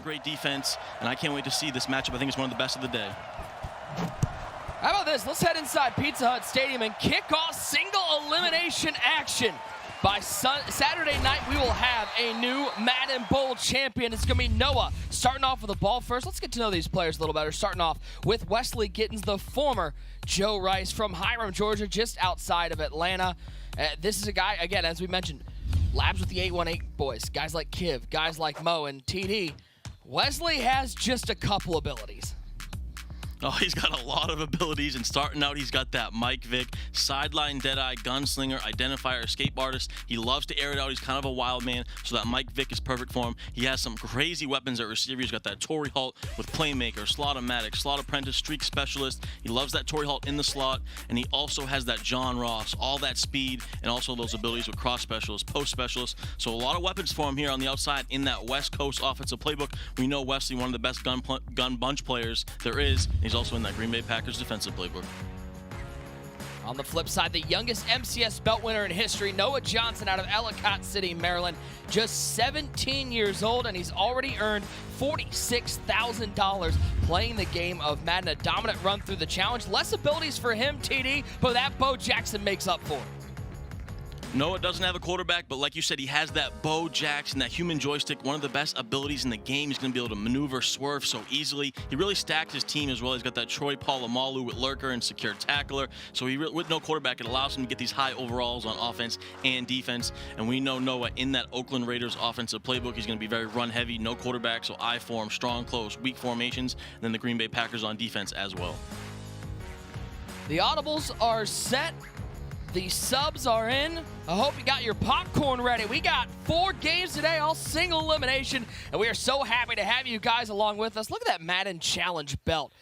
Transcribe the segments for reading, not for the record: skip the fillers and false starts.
great defense, and I can't wait to see this matchup. I think it's one of the best of the day. How about this? Let's head inside Pizza Hut Stadium and kick off single elimination action. By Saturday night, we will have a new Madden Bowl champion. It's going to be Noah starting off with the ball first. Let's get to know these players a little better. Starting off with Wesley Gittins, the former Joe Rice from Hiram, Georgia, just outside of Atlanta. This is a guy, again, as we mentioned, labs with the 818 boys. Guys like Kiv, guys like Mo and TD. Wesley has just a couple abilities. Oh, he's got a lot of abilities, and starting out, he's got that Mike Vick, sideline deadeye, gunslinger, identifier, escape artist. He loves to air it out. He's kind of a wild man, so that Mike Vick is perfect for him. He has some crazy weapons at receiver. He's got that Torrey Holt with playmaker, slot-o-matic, slot apprentice, streak specialist. He loves that Torrey Holt in the slot, and he also has that John Ross, all that speed, and also those abilities with cross specialist, post specialist. So a lot of weapons for him here on the outside in that West Coast offensive playbook. We know Wesley, one of the best gun bunch players there is. He's also in that Green Bay Packers defensive playbook. On the flip side, the youngest MCS belt winner in history, Noah Johnson out of Ellicott City, Maryland, just 17 years old, and he's already earned $46,000 playing the game of Madden. A dominant run through the challenge. Less abilities for him, TD, but that Bo Jackson makes up for it. Noah doesn't have a quarterback, but like you said, he has that Bo Jackson, that human joystick, one of the best abilities in the game. He's going to be able to maneuver, swerve so easily. He really stacked his team as well. He's got that Troy Polamalu with lurker and secure tackler. So with no quarterback, it allows him to get these high overalls on offense and defense. And we know Noah in that Oakland Raiders offensive playbook, he's going to be very run heavy, no quarterback, so I form, strong, close, weak formations. And then the Green Bay Packers on defense as well. The audibles are set. The subs are in. I hope you got your popcorn ready. We got 4 games today, all single elimination, and we are so happy to have you guys along with us. Look at that Madden Challenge belt.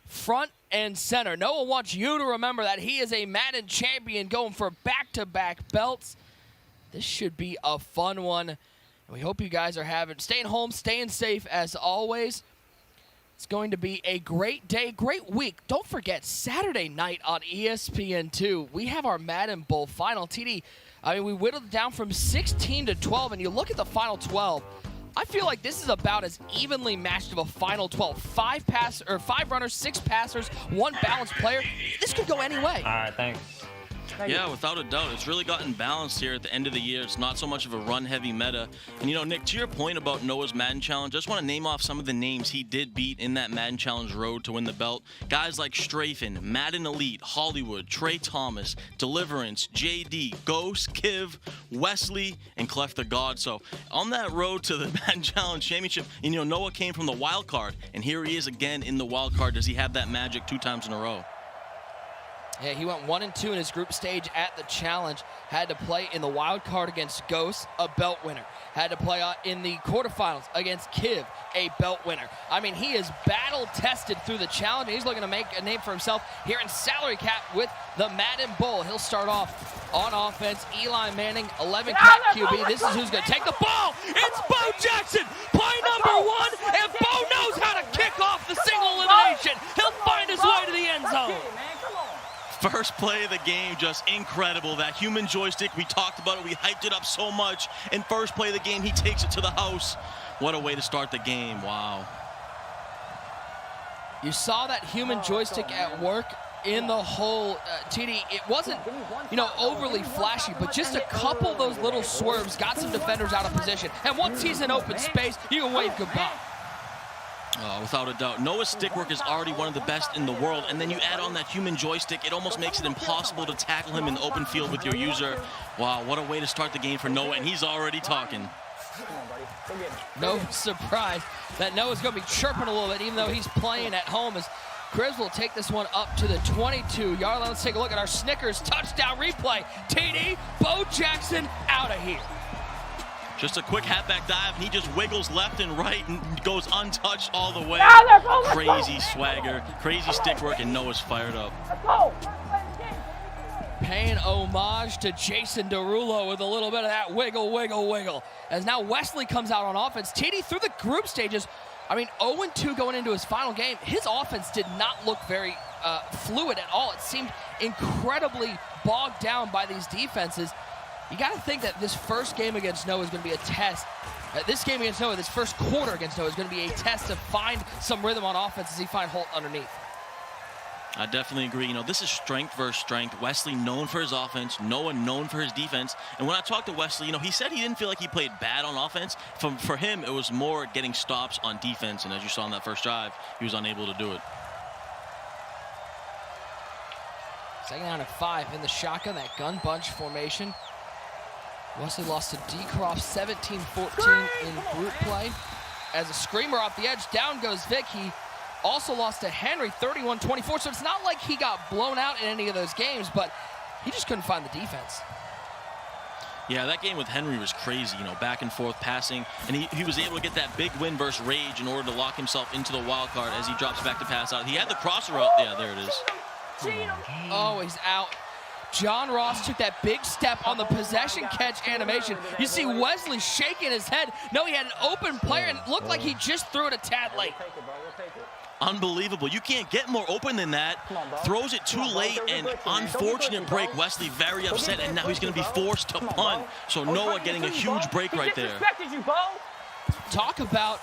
Front and center. Noah wants you to remember that he is a Madden champion going for back-to-back belts. This should be a fun one. And we hope you guys are staying home, staying safe as always. It's going to be a great day, great week. Don't forget, Saturday night on ESPN2, we have our Madden Bowl final. TD, I mean, we whittled it down from 16 to 12, and you look at the final 12, I feel like this is about as evenly matched of a final 12. 5 runners, 6 passers, 1 balanced player. This could go any way. All right, thanks. Yeah, without a doubt. It's really gotten balanced here at the end of the year. It's not so much of a run-heavy meta. And, you know, Nick, to your point about Noah's Madden Challenge, I just want to name off some of the names he did beat in that Madden Challenge road to win the belt. Guys like Strafen, Madden Elite, Hollywood, Trey Thomas, Deliverance, JD, Ghost, Kiv, Wesley, and Clef the God. So on that road to the Madden Challenge Championship, you know, Noah came from the Wildcard, and here he is again in the Wildcard. Does he have that magic 2 times in a row? Yeah, he went 1-2 in his group stage at the challenge. Had to play in the wild card against Ghost, a belt winner. Had to play in the quarterfinals against Kiv, a belt winner. I mean, he is battle-tested through the challenge. He's looking to make a name for himself here in salary cap with the Madden Bowl. He'll start off on offense. Eli Manning, 11 cap QB. This is who's going to take the ball. It's Bo Jackson, play number 1, and Bo knows how to kick off the single elimination. He'll find his way to the end zone. First play of the game, just incredible. That human joystick, we talked about it, we hyped it up so much. And first play of the game, he takes it to the house. What a way to start the game, wow. You saw that human joystick at work in the hole. TD, it wasn't, you know, overly flashy, but just a couple of those little swerves got some defenders out of position. And once he's in open space, you can wave goodbye. Without a doubt. Noah's stick work is already one of the best in the world, and then you add on that human joystick, it almost makes it impossible to tackle him in the open field with your user. Wow, what a way to start the game for Noah, and he's already talking. No surprise that Noah's going to be chirping a little bit, even though he's playing at home, as Chris will take this one up to the 22-yard line. Let's take a look at our Snickers touchdown replay. TD, Bo Jackson out of here. Just a quick halfback dive, and he just wiggles left and right and goes untouched all the way. Crazy swagger, crazy stick work, and Noah's fired up. Paying homage to Jason Derulo with a little bit of that wiggle, wiggle, wiggle. As now Wesley comes out on offense. TD through the group stages, I mean, 0-2 going into his final game. His offense did not look very fluid at all. It seemed incredibly bogged down by these defenses. You got to think that this first game against Noah is going to be a test This game against Noah, this first quarter against Noah, is going to be a test to find some rhythm on offense as he finds Holt underneath. I definitely agree. You know, this is strength versus strength. Wesley known for his offense, Noah known for his defense. And when I talked to Wesley, you know, he said he didn't feel like he played bad on offense. For him, it was more getting stops on defense. And as you saw in that first drive, he was unable to do it. Second down and 5 in the shotgun, that gun bunch formation. Wesley lost to D-Croft 17-14 in group play. As a screamer off the edge, down goes Vic. He also lost to Henry 31-24, so it's not like he got blown out in any of those games, but he just couldn't find the defense. Yeah, that game with Henry was crazy, you know, back and forth passing, and he was able to get that big win versus Rage in order to lock himself into the wild card as he drops back to pass out. He had the crosser out. Yeah, there it is. Oh, he's out. John Ross took that big step on the possession catch animation. You see Wesley shaking his head. No, he had an open player and it looked like he just threw it a tad late. Unbelievable. You can't get more open than that. Throws it too late, and unfortunate break. Wesley very upset, and now he's going to be forced to punt. So Noah getting a huge break right there. Talk about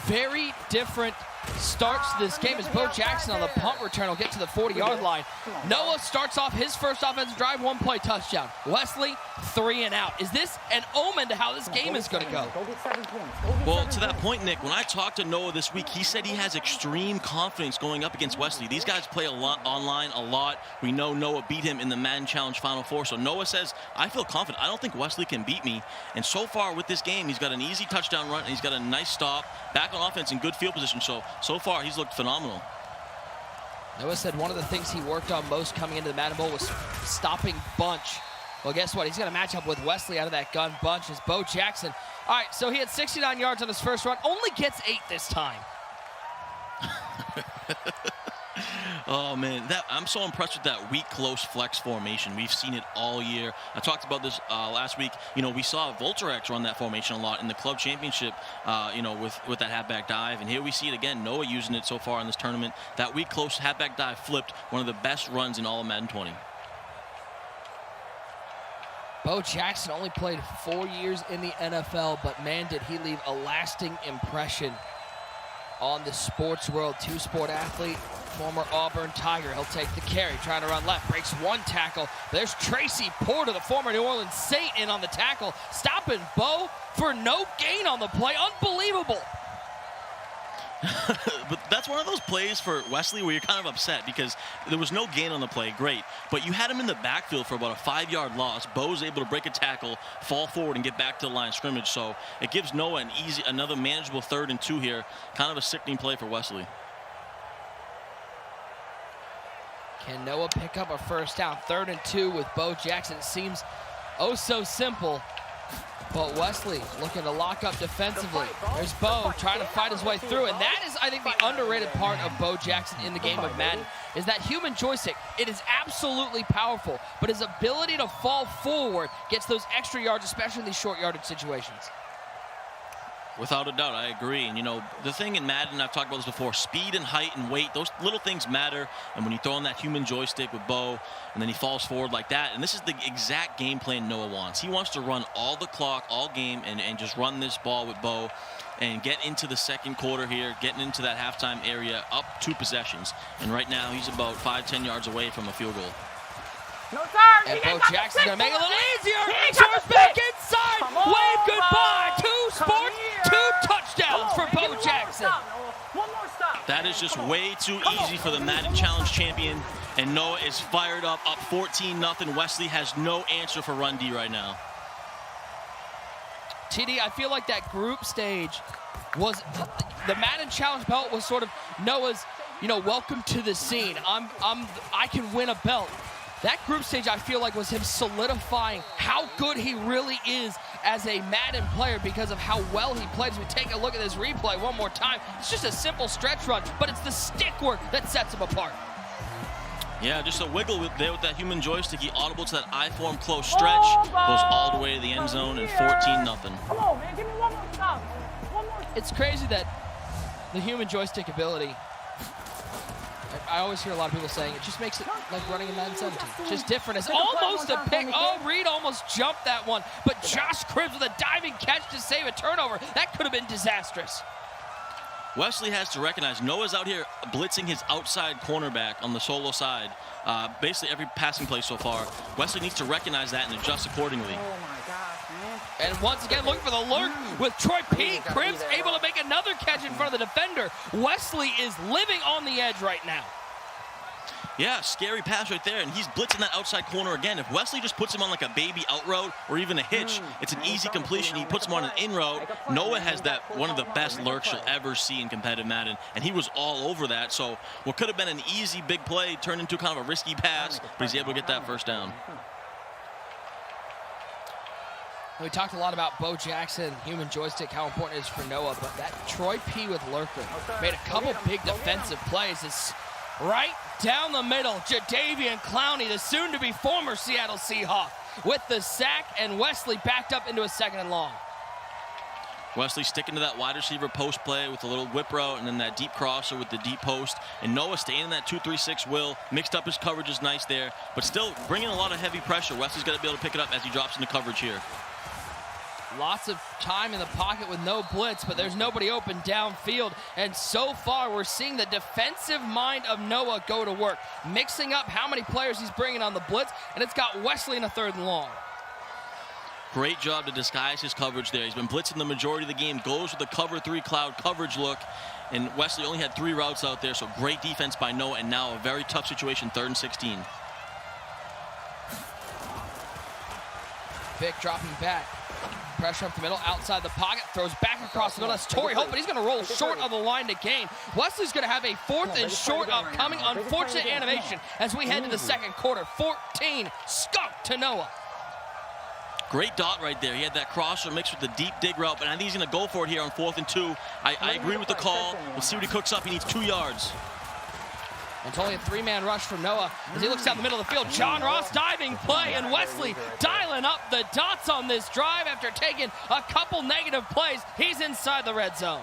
very different starts to this game as Bo Jackson on the punt return will get to the 40-yard line. Noah starts off his first offensive drive, 1-play touchdown. Wesley, 3 and out. Is this an omen to how this game is going to go? Well, to that point, Nick, when I talked to Noah this week, he said he has extreme confidence going up against Wesley. These guys play a lot online a lot. We know Noah beat him in the Madden Challenge Final Four. So Noah says, I feel confident. I don't think Wesley can beat me. And so far with this game, he's got an easy touchdown run, and he's got a nice stop, back on offense in good field position. So far, he's looked phenomenal. Noah said one of the things he worked on most coming into the Madden Bowl was stopping bunch. Well, guess what? He's going to match up with Wesley out of that gun bunch as Bo Jackson. All right, so he had 69 yards on his first run. Only gets 8 this time. Oh, man, I'm so impressed with that weak, close flex formation. We've seen it all year. I talked about this last week. You know, we saw Voltarex run that formation a lot in the club championship, you know, with that halfback dive. And here we see it again. Noah using it so far in this tournament. That weak, close halfback dive flipped one of the best runs in all of Madden 20. Bo Jackson only played 4 years in the NFL, but man, did he leave a lasting impression on the sports world. Two-sport athlete, former Auburn Tiger. He'll take the carry, trying to run left, breaks one tackle. There's Tracy Porter, the former New Orleans Saint, in on the tackle, stopping Bo for no gain on the play. Unbelievable. But that's one of those plays for Wesley where you're kind of upset because there was no gain on the play. Great. But you had him in the backfield for about a 5-yard loss. Bo's able to break a tackle, fall forward, and get back to the line of scrimmage. So it gives Noah another manageable 3rd and 2 here. Kind of a sickening play for Wesley. Can Noah pick up a first down? 3rd and 2 with Bo Jackson. It seems oh so simple. But Wesley looking to lock up defensively. There's Bo trying to fight his way through. And that is, I think, the underrated part of Bo Jackson in the game of Madden, is that human joystick. It is absolutely powerful, but his ability to fall forward gets those extra yards, especially in these short yardage situations. Without a doubt, I agree. And, you know, the thing in Madden, I've talked about this before, speed and height and weight, those little things matter. And when you throw in that human joystick with Bo, and then he falls forward like that, and this is the exact game plan Noah wants. He wants to run all the clock, all game, and just run this ball with Bo and get into the second quarter here, getting into that halftime area, up 2 possessions. And right now, he's about 5-10 yards away from a field goal. No, sir. And Bo Jackson's going to make it a little easier. Source back inside. Wave goodbye. 2 sports, 2 touchdowns for Bo Jackson. One more stop. That is just way too easy for the Madden Challenge champion. And Noah is fired up 14-0. Wesley has no answer for run D right now. TD, I feel like that group stage was the Madden Challenge belt was sort of Noah's, you know, welcome to the scene. I can win a belt. That group stage, I feel like, was him solidifying how good he really is as a Madden player because of how well he played. As we take a look at this replay one more time, it's just a simple stretch run, but it's the stick work that sets him apart. Yeah, just a wiggle there with that human joystick. He audible to that I-form close stretch, goes all the way to the end zone, and 14-0. Come on, man, give me one more stop. One more. It's crazy that the human joystick ability, I always hear a lot of people saying it just makes it like running in Madden 17. Just different. It's almost a pick. Oh, Reed almost jumped that one. But Josh Cribbs with a diving catch to save a turnover. That could have been disastrous. Wesley has to recognize Noah's out here blitzing his outside cornerback on the solo side. Basically every passing play so far. Wesley needs to recognize that and adjust accordingly. Oh my gosh, man. And once again, looking for the lurk with Troy P. Cribbs able to make another catch in front of the defender. Wesley is living on the edge right now. Yeah, scary pass right there, and he's blitzing that outside corner again. If Wesley just puts him on like a baby out route or even a hitch, it's an easy completion. He puts him on an in route. Noah has that one of the best lurks you'll ever see in competitive Madden, and he was all over that. So what could have been an easy big play turned into kind of a risky pass, but he's able to get that first down. We talked a lot about Bo Jackson, human joystick, how important it is for Noah, but that Troy P. with lurker made a couple big defensive plays. It's right down the middle, Jadeveon Clowney, the soon-to-be former Seattle Seahawk, with the sack, and Wesley backed up into a 2nd and long. Wesley sticking to that wide receiver post play with a little whip route and then that deep crosser with the deep post. And Noah staying in that 2-3-6 will. Mixed up his coverage is nice there, but still bringing a lot of heavy pressure. Wesley's got to be able to pick it up as he drops into coverage here. Lots of time in the pocket with no blitz, but there's nobody open downfield. And so far, we're seeing the defensive mind of Noah go to work, mixing up how many players he's bringing on the blitz, and it's got Wesley in a 3rd and long. Great job to disguise his coverage there. He's been blitzing the majority of the game, goes with the cover 3 cloud coverage look, and Wesley only had 3 routes out there, so great defense by Noah, and now a very tough situation, 3rd and 16. Vic dropping back. Pressure up the middle, outside the pocket, throws back across the middle. That's Torrey Holt, but he's going to roll short of the line to gain. Wesley's going to have a 4th and short upcoming. Unfortunate animation as we head to the 2nd quarter. 14, skunk to Noah. Great dot right there. He had that crosser mixed with the deep dig route, but I think he's going to go for it here on 4th and 2. I agree with the call. We'll see what he cooks up. He needs 2 yards. It's only a 3-man rush from Noah as he looks down the middle of the field. John Ross diving play, and Wesley dialing up the dots on this drive after taking a couple negative plays. He's inside the red zone.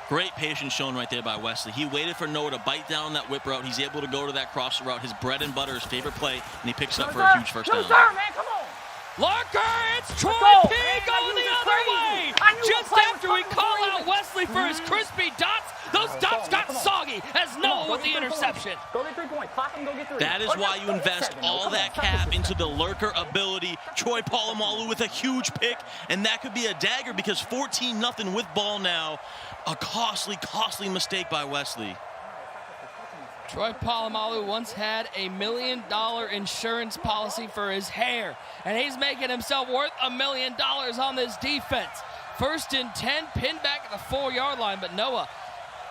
Great patience shown right there by Wesley. He waited for Noah to bite down on that whip route. He's able to go to that crosser route, his bread and butter, his favorite play, and he picks it up for a huge first down. No, sir, man, come on. Lurker, it's Troy P. going the other way. Just after we call out Wesley for his crispy dots, those dots got soggy as Noah with the interception. Go get 3 points. Clock him, go get 3. That is why you invest all that cap into the lurker ability. Troy Polamalu with a huge pick, and that could be a dagger because 14-0 with ball now. A costly, costly mistake by Wesley. Troy Polamalu once had a $1 million insurance policy for his hair, and he's making himself worth $1 million on this defense. 1st and 10, pinned back at the 4-yard line, but Noah,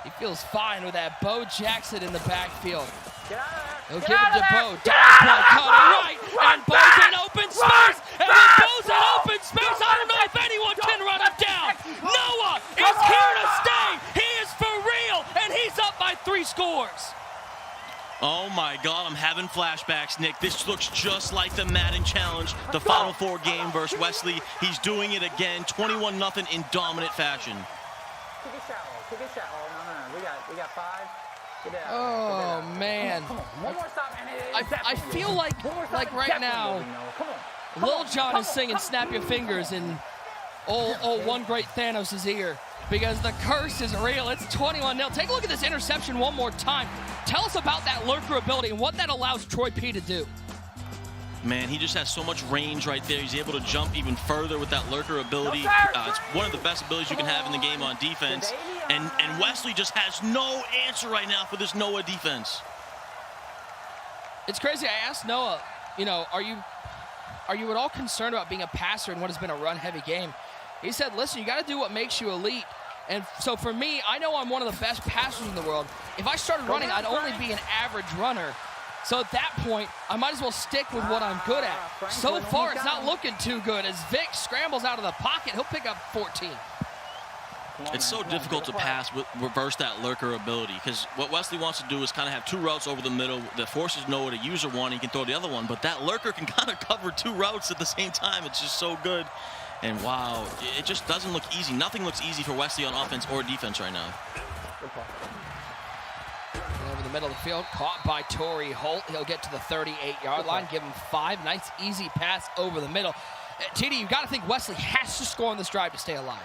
he feels fine with that Bo Jackson in the backfield. He'll give it to Bo. Dive play, caught it right, and Bo's in open space. And when Bo's in open space, I don't know if anyone can run him down. Noah is here to stay. He is for real, and he's up by 3 scores. Oh my God, I'm having flashbacks, Nick. This looks just like the Madden Challenge, the Final Four game versus Wesley. He's doing it again, 21-0 in dominant fashion. Kick it shallow. Kick it shallow. No. We got 5. Get down. Oh, man. Come on. One more stop, and I feel like right now, Lil Jon is singing Snap Your Fingers in old one great Thanos' ear because the curse is real. It's 21-0. Take a look at this interception one more time. Tell us about that lurker ability and what that allows Troy P. to do. Man, he just has so much range right there. He's able to jump even further with that lurker ability. It's one of the best abilities you can have in the game on defense. And Wesley just has no answer right now for this Noah defense. It's crazy. I asked Noah, are you at all concerned about being a passer in what has been a run-heavy game? He said, listen, you got to do what makes you elite. And so for me, I know I'm one of the best passers in the world. If I started running, I'd only be an average runner. So at that point, I might as well stick with what I'm good at. So far, it's not looking too good. As Vic scrambles out of the pocket, he'll pick up 14. It's so difficult to pass, reverse that lurker ability, because what Wesley wants to do is kind of have 2 routes over the middle that forces Noah to use one. He can throw the other one, but that lurker can kind of cover 2 routes at the same time. It's just so good. And wow, it just doesn't look easy. Nothing looks easy for Wesley on offense or defense right now. Over the middle of the field, caught by Torrey Holt. He'll get to the 38-yard line, give him 5. Nice, easy pass over the middle. TD, you've got to think Wesley has to score on this drive to stay alive.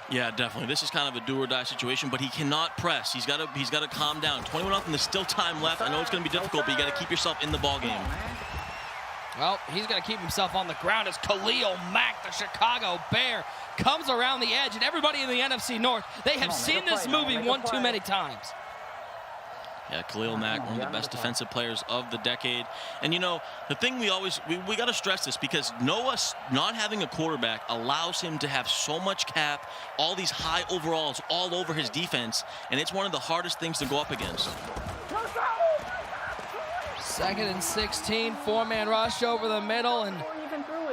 Yeah, definitely. This is kind of a do-or-die situation, but he cannot press. He's got to calm down. 21-0, there's still time left. I know it's going to be difficult, but you got to keep yourself in the ball game. Well, he's going to keep himself on the ground as Khalil Mack, the Chicago Bear, comes around the edge. And everybody in the NFC North, they have seen this movie one too many times. Yeah, Khalil Mack, one of the best defensive players of the decade. And, you know, the thing we got to stress this, because Noah not having a quarterback allows him to have so much cap, all these high overalls all over his defense, and it's one of the hardest things to go up against. 2nd and 16, 4-man rush over the middle, and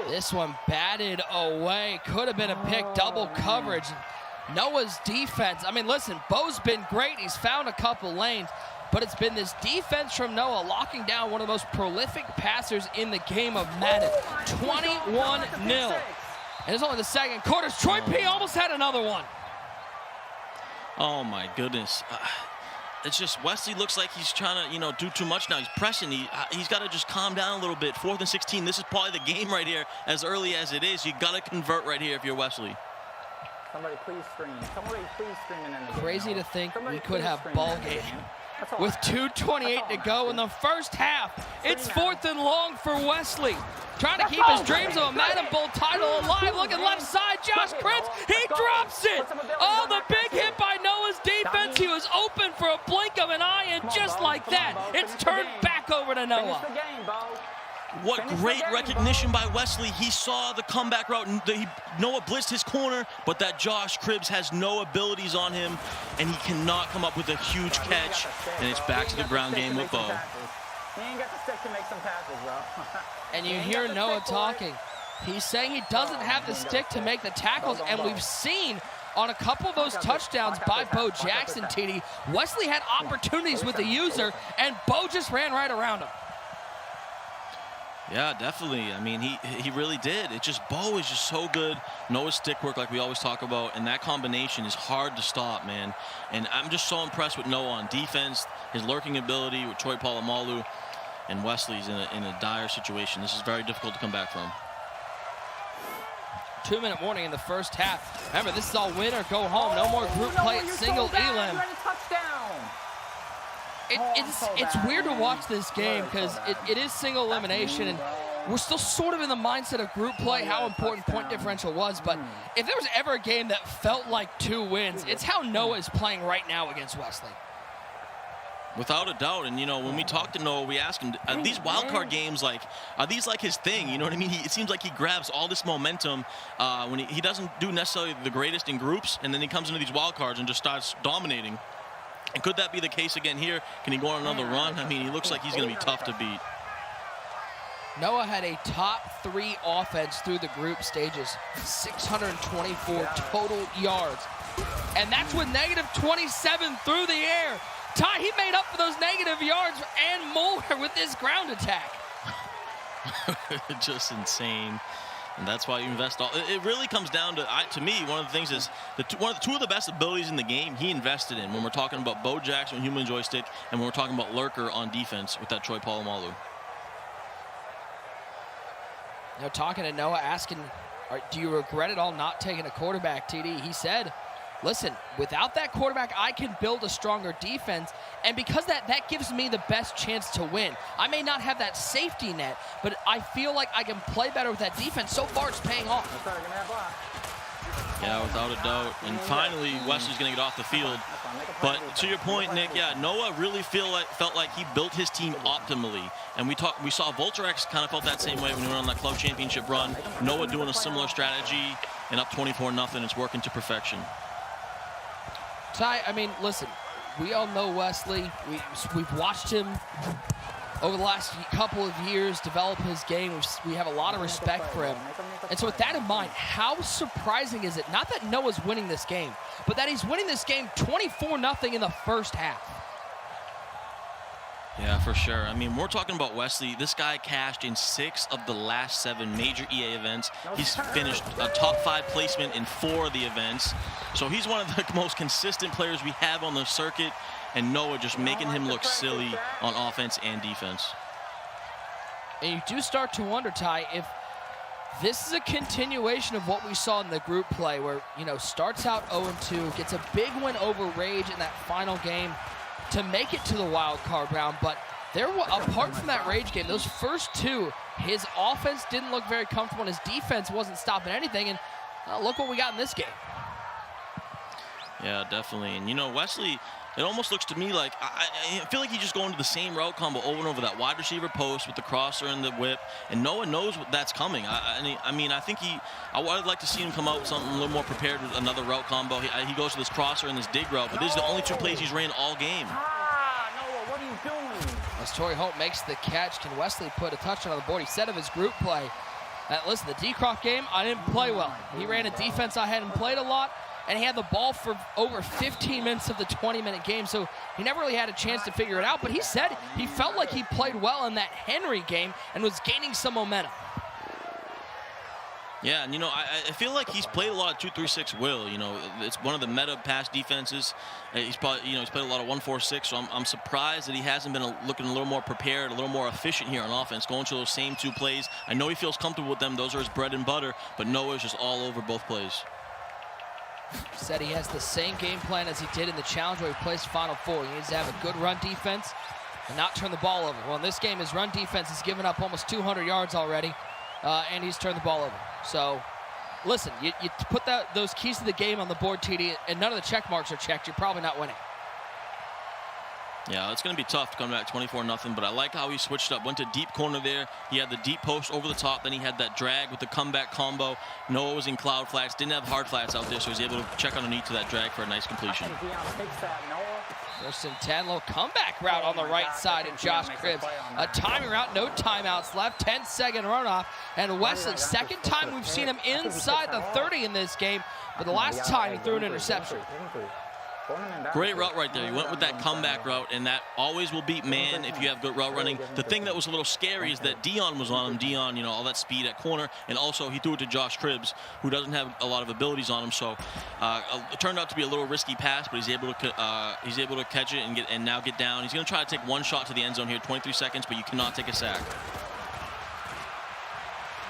this one batted away. Could have been a pick, double coverage. Noah's defense, I mean, listen, Bo's been great. He's found a couple lanes. But it's been this defense from Noah locking down one of the most prolific passers in the game of Madden. 21-0. And it's only the second quarter. Troy P almost had another one. Oh, my goodness. It's just Wesley looks like he's trying to, you know, do too much now. He's pressing. He's got to just calm down a little bit. 4th and 16. This is probably the game right here, as early as it is. You got to convert right here if you're Wesley. Somebody please scream. Somebody please scream in the game. Crazy to think we could have ball game with 2:28 to go in the first half. It's 4th and long for Wesley. Trying to keep his dreams of a Madden Bowl title alive. Looking left side, Josh Cribbs. He drops it. Oh, the big hit by Noah's defense. He was open for a blink of an eye, and just like that, it's turned back over to Noah. What great recognition by Wesley. He saw the comeback route, and Noah blitzed his corner, but that Josh Cribbs has no abilities on him, and he cannot come up with a huge catch, and it's back to the ground game with Bo. He ain't got the stick to make some passes, bro. And you hear Noah talking. He's saying he doesn't have the stick to make the tackles, and we've seen on a couple of those touchdowns by Bo Jackson, TD, Wesley had opportunities with the user, and Bo just ran right around him. Yeah, definitely. I mean, he really did. It's just Bo is just so good. Noah's stick work, like we always talk about, and that combination is hard to stop, man. And I'm just so impressed with Noah on defense, his lurking ability with Troy Polamalu, and Wesley's in a dire situation. This is very difficult to come back from. 2-minute warning in the first half. Remember, this is all win or go home. No more group play at single elim. It's weird to watch this game because it is single elimination, and we're still sort of in the mindset of group play, how important point differential was. But if there was ever a game that felt like 2 wins, it's how Noah is playing right now against Wesley. Without a doubt. And, you know, when we talked to Noah, we asked him, are these wildcard games, like, are these like his thing? You know what I mean? It seems like he grabs all this momentum when he doesn't do necessarily the greatest in groups, and then he comes into these wildcards and just starts dominating. And could that be the case again here? Can he go on another run? I mean, he looks like he's going to be tough to beat. Noah had a top 3 offense through the group stages, 624 total yards. And that's with -27 through the air. Ty, he made up for those negative yards and more with this ground attack. Just insane. And that's why you invest all. It really comes down to me, one of the things is two of the best abilities in the game he invested in when we're talking about Bo Jackson, human joystick, and when we're talking about lurker on defense with that Troy Polamalu. You know, talking to Noah, asking, do you regret it all not taking a quarterback, TD? He said, listen, without that quarterback, I can build a stronger defense, and because that gives me the best chance to win. I may not have that safety net, but I feel like I can play better with that defense. So far, it's paying off. Yeah, without a doubt. And finally, Wesley's going to get off the field. But to your point, Nick, yeah, Noah really felt like he built his team optimally. And we saw Voltrex kind of felt that same way when we went on that club championship run. Noah doing a similar strategy, and up 24-0. It's working to perfection. Ty, I mean, listen, we all know Wesley. We've watched him over the last couple of years develop his game. We have a lot of respect for him. And so with that in mind, how surprising is it, not that Noah's winning this game, but that he's winning this game 24-0 in the first half? Yeah, for sure. I mean, we're talking about Wesley. This guy cashed in 6 of the last 7 major EA events. He's finished a top 5 placement in 4 of the events. So he's one of the most consistent players we have on the circuit. And Noah just making him look silly on offense and defense. And you do start to wonder, Ty, if this is a continuation of what we saw in the group play where, you know, starts out 0-2, gets a big win over Rage in that final game to make it to the wild card round. But there, apart from that Rage game, those first 2, his offense didn't look very comfortable and his defense wasn't stopping anything. And look what we got in this game. Yeah, definitely. And, you know, Wesley, it almost looks to me like, I feel like he's just going to the same route combo over and over, that wide receiver post with the crosser and the whip, and Noah knows that's coming. I mean, I think I would like to see him come out with something a little more prepared with another route combo. He goes to this crosser and this dig route, but these are the only 2 plays he's ran all game. Noah, what are you doing? As Torrey Holt makes the catch, can Wesley put a touchdown on the board? He said of his group play, listen, the D-Croft game, I didn't play well. He ran a defense I hadn't played a lot, and he had the ball for over 15 minutes of the 20-minute game, so he never really had a chance to figure it out. But he said he felt like he played well in that Henry game and was gaining some momentum. Yeah, and you know, I feel like he's played a lot of 2-3-6 will. You know, it's one of the meta pass defenses. He's probably, you know, he's played a lot of 1-4-6. So I'm surprised that he hasn't been looking a little more prepared, a little more efficient here on offense, going to those same 2 plays. I know he feels comfortable with them; those are his bread and butter. But Noah's just all over both plays. Said he has the same game plan as he did in the challenge where he placed Final 4. He needs to have a good run defense and not turn the ball over. Well, in this game, his run defense has given up almost 200 yards already, and he's turned the ball over. So, listen, you put those keys to the game on the board, TD, and none of the check marks are checked, you're probably not winning. Yeah, it's going to be tough to come back 24-0, but I like how he switched up. Went to deep corner there. He had the deep post over the top. Then he had that drag with the comeback combo. Noah was in cloud flats. Didn't have hard flats out there, so he was able to check underneath to that drag for a nice completion. First and 10, little comeback route on the right side of Josh Cribbs. A timing route, no timeouts left, 10-second runoff. And Wesley, second time we've seen him inside the 30 in this game, but the last time he threw an interception. Great route right there. He went with that comeback route, and that always will beat man if you have good route running. The thing that was a little scary is that Dion was on him. Dion, you know, all that speed at corner, and also he threw it to Josh Cribbs, who doesn't have a lot of abilities on him. So it turned out to be a little risky pass, but he's able to catch it and now get down. He's going to try to take one shot to the end zone here, 23 seconds, but you cannot take a sack.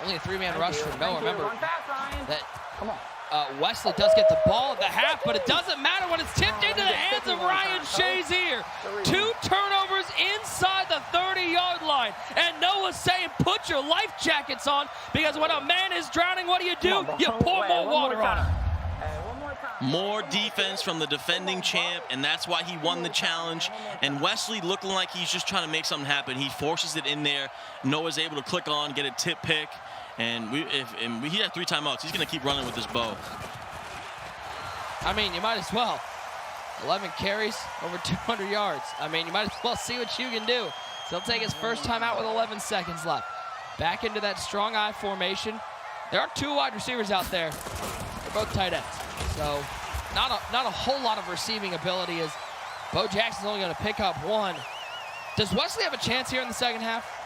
Only a 3-man rush for Noah. Remember that. Come on. Wesley does get the ball at the half, but it doesn't matter when it's tipped into the hands of Ryan Shazier. 2 turnovers inside the 30-yard line. And Noah's saying, put your life jackets on, because when a man is drowning, what do? You pour more water on him. More defense from the defending champ, and that's why he won the challenge. And Wesley looking like he's just trying to make something happen. He forces it in there. Noah's able to click on, get a tip pick. And he had 3 timeouts. He's going to keep running with this bow. I mean, you might as well. 11 carries, over 200 yards. I mean, you might as well see what you can do. So he'll take his first time out with 11 seconds left. Back into that strong eye formation. There are 2 wide receivers out there. They're both tight ends. So not a whole lot of receiving ability, as Bo Jackson's only going to pick up 1. Does Wesley have a chance here in the second half?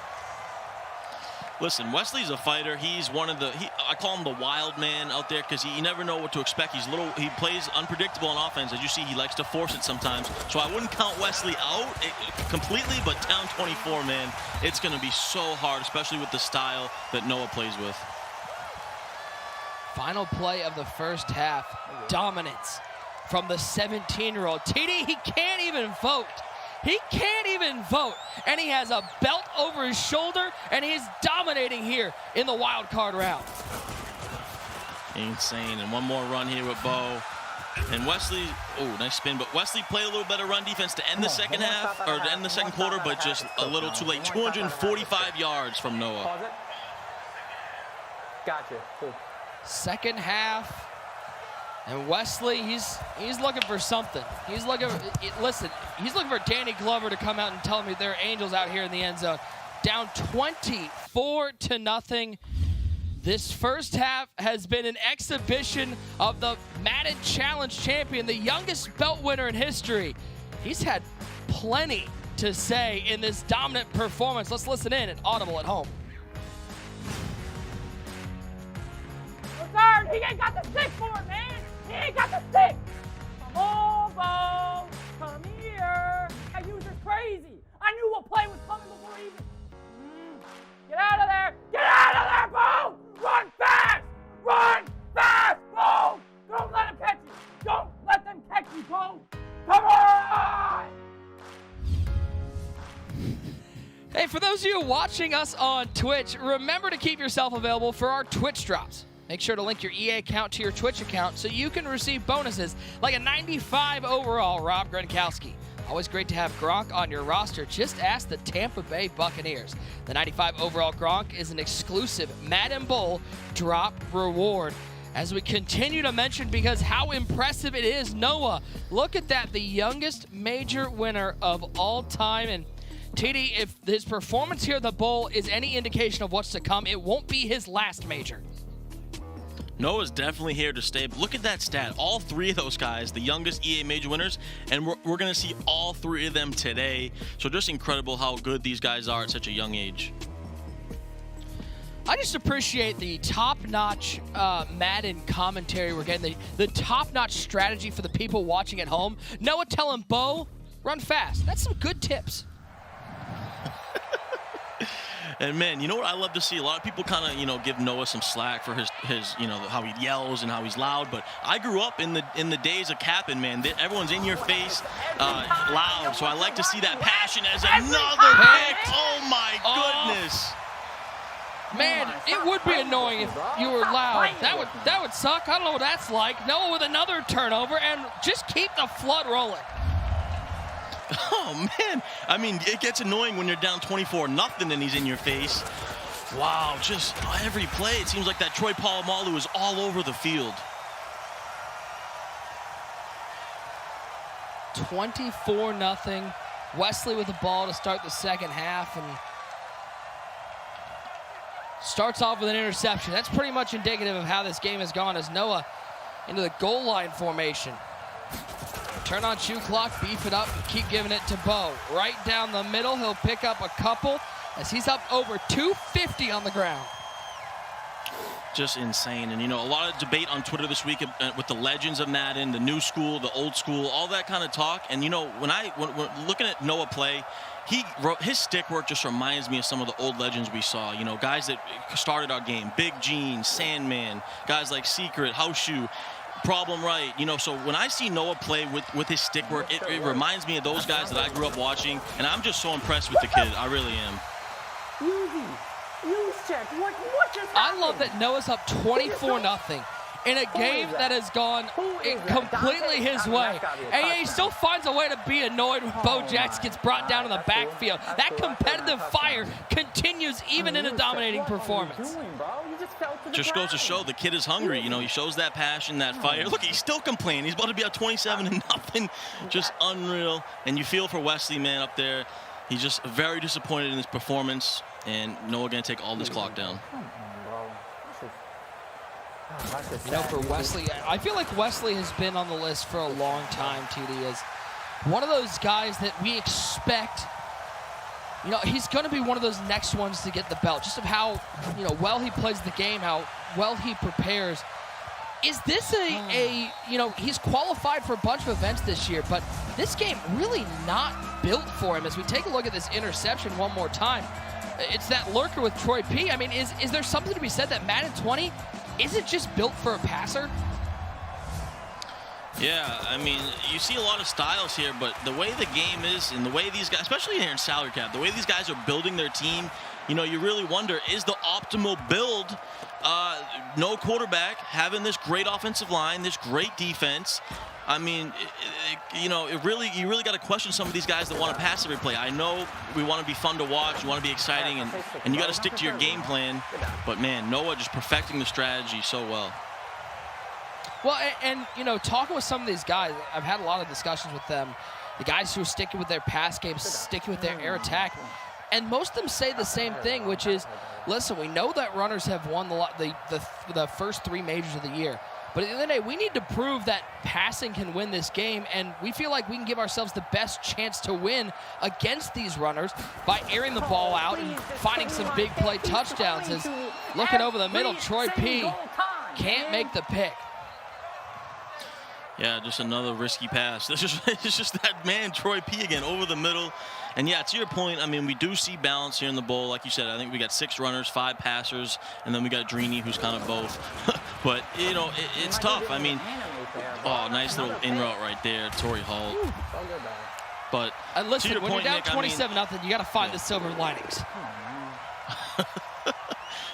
Listen, Wesley's a fighter. He's one of the, I call him the wild man out there, because you never know what to expect. He plays unpredictable on offense. As you see, he likes to force it sometimes. So I wouldn't count Wesley out completely, but down 24, man, it's going to be so hard, especially with the style that Noah plays with. Final play of the first half. Dominance from the 17-year-old. TD, he can't even vote. He can't even vote, and he has a belt over his shoulder, and he's dominating here in the wild card round. Insane. And one more run here with Bo. And Wesley, oh, nice spin, but Wesley played a little better run defense to end the second half, or to end the second quarter, but just a little too late. 245 yards from Noah. Pause it. Gotcha. Cool. Second half. And Wesley, he's looking for something. He's looking for Danny Glover to come out and tell me there are angels out here in the end zone. Down 24-0. This first half has been an exhibition of the Madden Challenge champion, the youngest belt winner in history. He's had plenty lot to say in this dominant performance. Let's listen in at Audible at home. Third, he ain't got the stick for it, man. He ain't got the stick. Come on, Bo. Come here. That user's crazy. I knew what play was coming before even. Get out of there. Get out of there, Bo. Run fast. Run fast, Bo. Don't let him catch you. Don't let them catch you, Bo. Come on. Hey, for those of you watching us on Twitch, remember to keep yourself available for our Twitch drops. Make sure to link your EA account to your Twitch account so you can receive bonuses like a 95 overall Rob Gronkowski. Always great to have Gronk on your roster. Just ask the Tampa Bay Buccaneers. The 95 overall Gronk is an exclusive Madden Bowl drop reward. As we continue to mention, because how impressive it is, Noah, look at that, the youngest major winner of all time. And TD, if his performance here at the Bowl is any indication of what's to come, it won't be his last major. Noah's definitely here to stay. Look at that stat. All three of those guys, the youngest EA major winners, and we're going to see all three of them today. So just incredible how good these guys are at such a young age. I just appreciate the top-notch Madden commentary we're getting, the top-notch strategy for the people watching at home. Noah telling Bo, run fast. That's some good tips. And man, you know what I love to see? A lot of people kind of, give Noah some slack for his how he yells and how he's loud. But I grew up in the days of capping, man. Everyone's in your face, loud. So I like to see that passion as another pick. Oh my goodness. Man, it would be annoying if you were loud. That would suck. I don't know what that's like. Noah with another turnover, and just keep the flood rolling. Oh, man. I mean, it gets annoying when you're down 24-0 and he's in your face. Wow, just every play, it seems like that Troy Polamalu is all over the field. 24-0. Wesley with the ball to start the second half, and starts off with an interception. That's pretty much indicative of how this game has gone as Noah into the goal line formation. Turn on shoe clock, beef it up, and keep giving it to Bo. Right down the middle, he'll pick up a couple as he's up over 250 on the ground. Just insane. And, a lot of debate on Twitter this week with the legends of Madden, the new school, the old school, all that kind of talk. And, when looking at Noah play, his stick work just reminds me of some of the old legends we saw. Guys that started our game. Big Gene, Sandman, guys like Secret, House Shoe. Problem right, so when I see Noah play with his stick work, it reminds me of those guys that I grew up watching, and I'm just so impressed with the kid. I really am. Use check. What just happened? I love that Noah's up 24-0 in a game that has gone completely his way. AA still finds a way to be annoyed when Bo Jackson gets brought down in the backfield. That competitive fire continues even in a dominating performance. Just goes to show the kid is hungry. He shows that passion, that fire. Look, he's still complaining. He's about to be up 27-0. Just unreal. And you feel for Wesley, man, up there. He's just very disappointed in his performance. And Noah going to take all this clock down. For Wesley, I feel like Wesley has been on the list for a long time, TD, as one of those guys that we expect, he's going to be one of those next ones to get the belt, just of how, well he plays the game, how well he prepares. Is this he's qualified for a bunch of events this year, but this game really not built for him. As we take a look at this interception one more time, it's that lurker with Troy P. I mean, is there something to be said that Madden 20 isn't just built for a passer? Yeah, I mean, you see a lot of styles here, but the way the game is and the way these guys, especially here in salary cap, the way these guys are building their team, you really wonder, is the optimal build no quarterback, having this great offensive line, this great defense? I mean, you really got to question some of these guys that want to pass every play. I know we want to be fun to watch, you want to be exciting, and you got to stick to your game plan. But man, Noah just perfecting the strategy so well. Well, and talking with some of these guys, I've had a lot of discussions with them. The guys who are sticking with their pass game, sticking with their air attack, and most of them say the same thing, which is, listen, we know that runners have won the first three majors of the year. But at the end of the day, we need to prove that passing can win this game, and we feel like we can give ourselves the best chance to win against these runners by airing the ball out and finding some big play touchdowns. As looking over the middle, Troy P. can't make the pick. Yeah, just another risky pass. It's just that man, Troy P. again, over the middle. And yeah, to your point, I mean, we do see balance here in the bowl. Like you said, I think we got 6 runners, 5 passers, and then we got Drini, who's kind of both. But, you know, it's tough. I mean, oh, nice little in route right there, Torrey Holt. But listen, to your when point, you're down Nick, 27-0, you got to find the silver linings.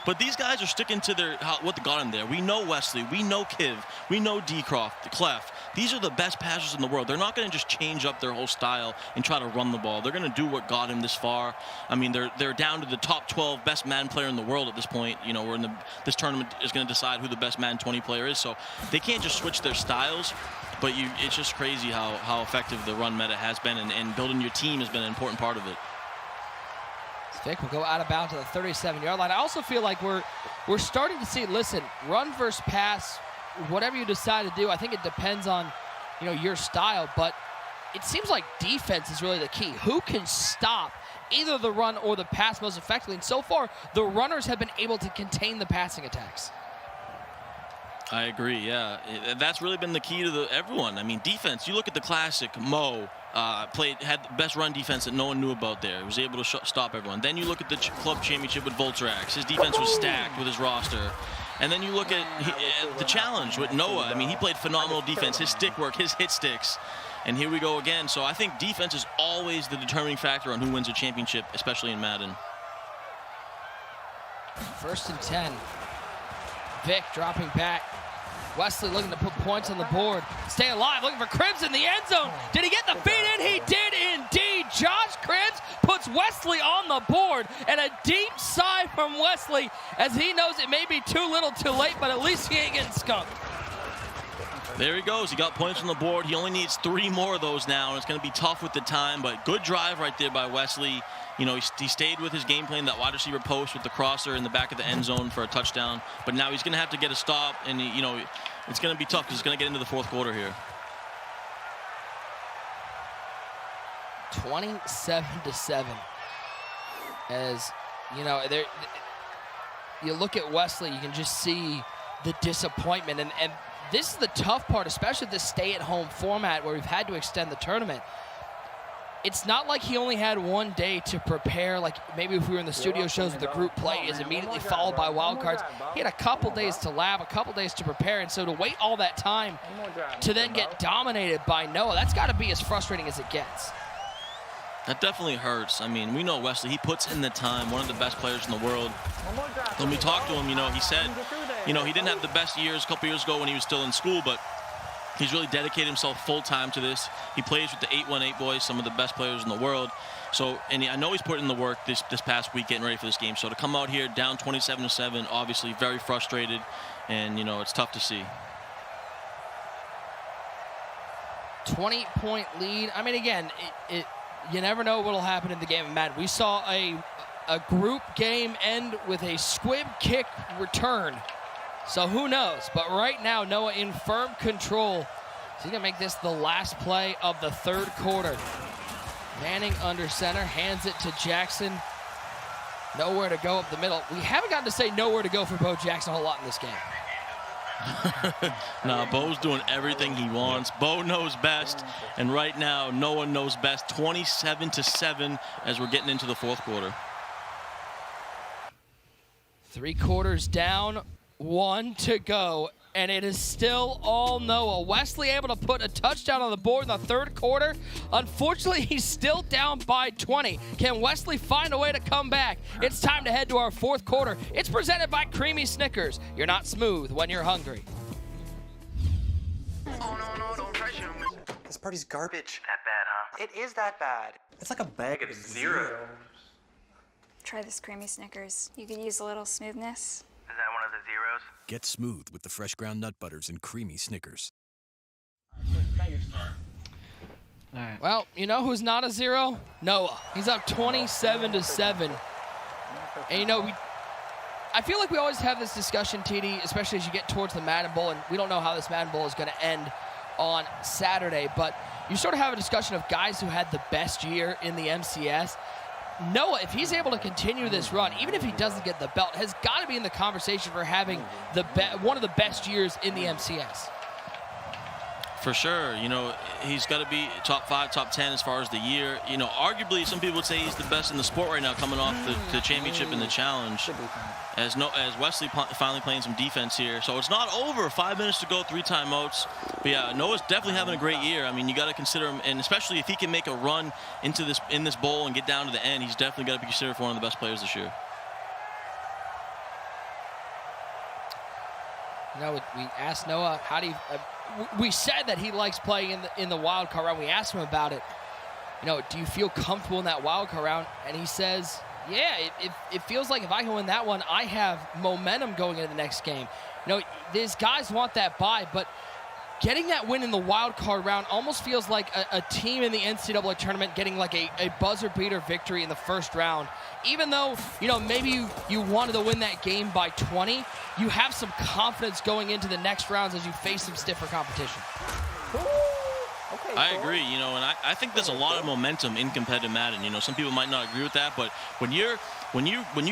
But these guys are sticking to what got them there. We know Wesley, we know Kiv, we know Decroft, Clef. These are the best passers in the world. They're not going to just change up their whole style and try to run the ball. They're going to do what got him this far. I mean, they're down to the top 12 best Madden player in the world at this point. You know, this tournament is going to decide who the best Madden 20 player is. So they can't just switch their styles. But it's just crazy how effective the run meta has been, and building your team has been an important part of it. Vic will go out of bounds to the 37-yard line. I also feel like we're starting to see, listen, run versus pass, whatever you decide to do, I think it depends on, you know, your style, but it seems like defense is really the key. Who can stop either the run or the pass most effectively? And so far, the runners have been able to contain the passing attacks. I agree, yeah. That's really been the key to everyone. I mean, defense, you look at the classic, Mo, had the best run defense that no one knew about there. He was able to stop everyone. Then you look at the club championship with Volterax. His defense was stacked with his roster. And then you look at the challenge with Noah. I mean, he played phenomenal defense. His stick work, his hit sticks. And here we go again. So I think defense is always the determining factor on who wins a championship, especially in Madden. 1st and 10. Vic dropping back. Wesley looking to put points on the board. Stay alive, looking for Cribbs in the end zone. Did he get the feed in? He did indeed. Josh Cribbs puts Wesley on the board. And a deep sigh from Wesley as he knows it may be too little too late, but at least he ain't getting skunked. There he goes. He got points on the board. He only needs 3 more of those now, and it's going to be tough with the time, but good drive right there by Wesley. You know, he stayed with his game plan, that wide receiver post with the crosser in the back of the end zone for a touchdown. But now he's going to have to get a stop, and, you know, it's going to be tough because he's going to get into the 4th quarter here. 27-7. As, you know, you look at Wesley, you can just see the disappointment. And this is the tough part, especially this stay-at-home format where we've had to extend the tournament. It's not like he only had one day to prepare, like maybe if we were in the studio shows where the group play is immediately followed by wildcards. He had a couple days to lab, a couple days to prepare, and so to wait all that time to then get dominated by Noah, that's got to be as frustrating as it gets. That definitely hurts. I mean, we know Wesley, he puts in the time, one of the best players in the world. When we talked to him, you know, he said, you know, he didn't have the best years a couple years ago when he was still in school, but he's really dedicated himself full-time to this. He plays with the 818 boys, some of the best players in the world. So, and I know he's put in the work this past week getting ready for this game. So to come out here down 27-7, obviously very frustrated, and, you know, it's tough to see. 20-point lead. I mean, again, you never know what will happen in the game of Madden. We saw a group game end with a squib kick return. So who knows? But right now, Noah in firm control. So he's going to make this the last play of the 3rd quarter. Manning under center, hands it to Jackson. Nowhere to go up the middle. We haven't gotten to say nowhere to go for Bo Jackson a whole lot in this game. Nah, Bo's doing everything he wants. Bo knows best, and right now, no one knows best. 27-7 as we're getting into the 4th quarter. 3 quarters down, 1 to go, and it is still all Noah. Wesley able to put a touchdown on the board in the 3rd quarter. Unfortunately, he's still down by 20. Can Wesley find a way to come back? It's time to head to our 4th quarter. It's presented by Creamy Snickers. You're not smooth when you're hungry. Oh, no, don't pressure me. This party's garbage. That bad, huh? It is that bad. It's like a bag of zeros. Try this Creamy Snickers. You could use a little smoothness. Is that one of the zeros? Get smooth with the fresh ground nut butters and creamy Snickers. Well, you know who's not a zero? Noah. He's up 27-7. And you know, I feel like we always have this discussion, TD, especially as you get towards the Madden Bowl, and we don't know how this Madden Bowl is going to end on Saturday, but you sort of have a discussion of guys who had the best year in the MCS. Noah, if he's able to continue this run, even if he doesn't get the belt, has got to be in the conversation for having one of the best years in the MCS. For sure, you know, he's got to be top 5, top 10 as far as the year. You know, arguably, some people would say he's the best in the sport right now, coming off the championship and the challenge. As Wesley finally playing some defense here. So it's not over. 5 minutes to go, 3 timeouts. But yeah, Noah's definitely having a great year. I mean, you got to consider him, and especially if he can make a run into this bowl and get down to the end, he's definitely got to be considered for one of the best players this year. You know, we asked Noah, how do you... we said that he likes playing in the wild card round. We asked him about it. You know, do you feel comfortable in that wild card round? And he says, yeah, it feels like if I can win that one, I have momentum going into the next game. You know, these guys want that bye, but getting that win in the wild card round almost feels like a team in the NCAA tournament getting like a buzzer beater victory in the first round. Even though, you know, maybe you wanted to win that game by 20, you have some confidence going into the next rounds as you face some stiffer competition. I agree, you know, and I think there's a lot of momentum in competitive Madden. You know, some people might not agree with that, but when you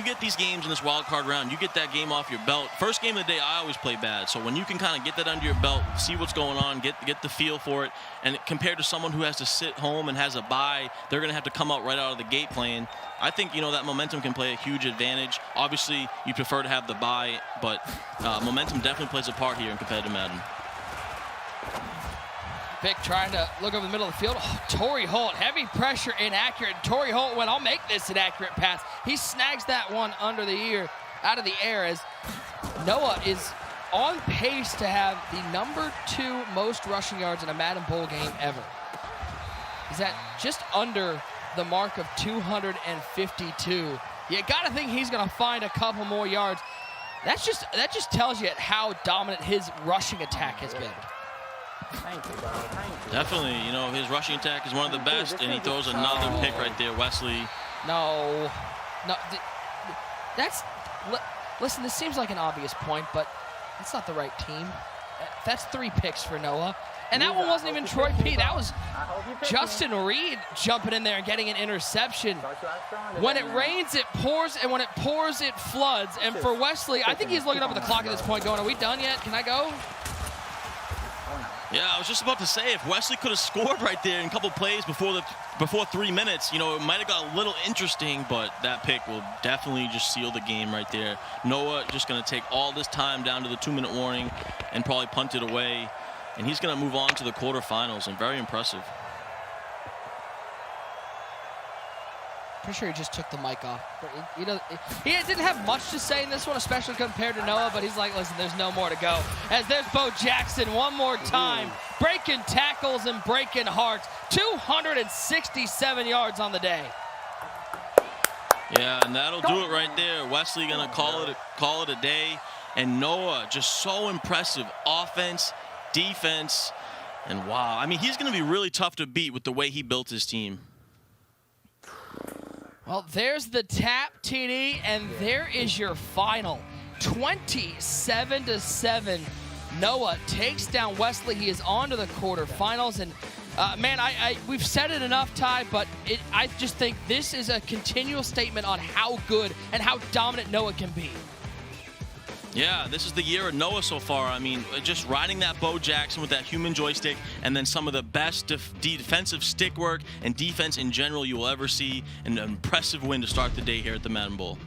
get these games in this wild card round, you get that game off your belt. First game of the day, I always play bad. So when you can kind of get that under your belt, see what's going on, get the feel for it, and compared to someone who has to sit home and has a bye, they're going to have to come out right out of the gate playing. I think, you know, that momentum can play a huge advantage. Obviously, you prefer to have the bye, but momentum definitely plays a part here in competitive Madden. Vic trying to look over the middle of the field. Oh, Torrey Holt, heavy pressure, inaccurate. Torrey Holt went, I'll make this an accurate pass. He snags that one under the ear, out of the air, as Noah is on pace to have the #2 most rushing yards in a Madden Bowl game ever. He's at just under the mark of 252. You got to think he's going to find a couple more yards. That just tells you how dominant his rushing attack has been. Thank you, brother. Thank you. Definitely, you know, his rushing attack is one of the best, and he throws another pick right there, Wesley. No, listen, this seems like an obvious point, but that's not the right team. That's 3 picks for Noah. And that one wasn't even Troy P. That was Justin Reed jumping in there and getting an interception. When it rains, it pours, and when it pours, it floods. And for Wesley, I think he's looking up at the clock at this point going, are we done yet? Can I go? Yeah, I was just about to say, if Wesley could have scored right there in a couple plays before 3 minutes, you know, it might have got a little interesting, but that pick will definitely just seal the game right there. Noah just going to take all this time down to the 2-minute warning and probably punt it away, and he's going to move on to the quarterfinals, and very impressive. Pretty sure he just took the mic off. He didn't have much to say in this one, especially compared to Noah, but he's like, listen, there's no more to go. As there's Bo Jackson one more time, breaking tackles and breaking hearts. 267 yards on the day. Yeah, and that'll do it right there. Wesley going to call it a day. And Noah, just so impressive. Offense, defense, and wow. I mean, he's going to be really tough to beat with the way he built his team. Well, there's the tap, TD, and there is your final. 27-7. Noah takes down Wesley. He is on to the quarterfinals. And, man, we've said it enough, Ty, but I just think this is a continual statement on how good and how dominant Noah can be. Yeah, this is the year of Noah so far. I mean, just riding that Bo Jackson with that human joystick, and then some of the best defensive stick work and defense in general you will ever see. An impressive win to start the day here at the Madden Bowl.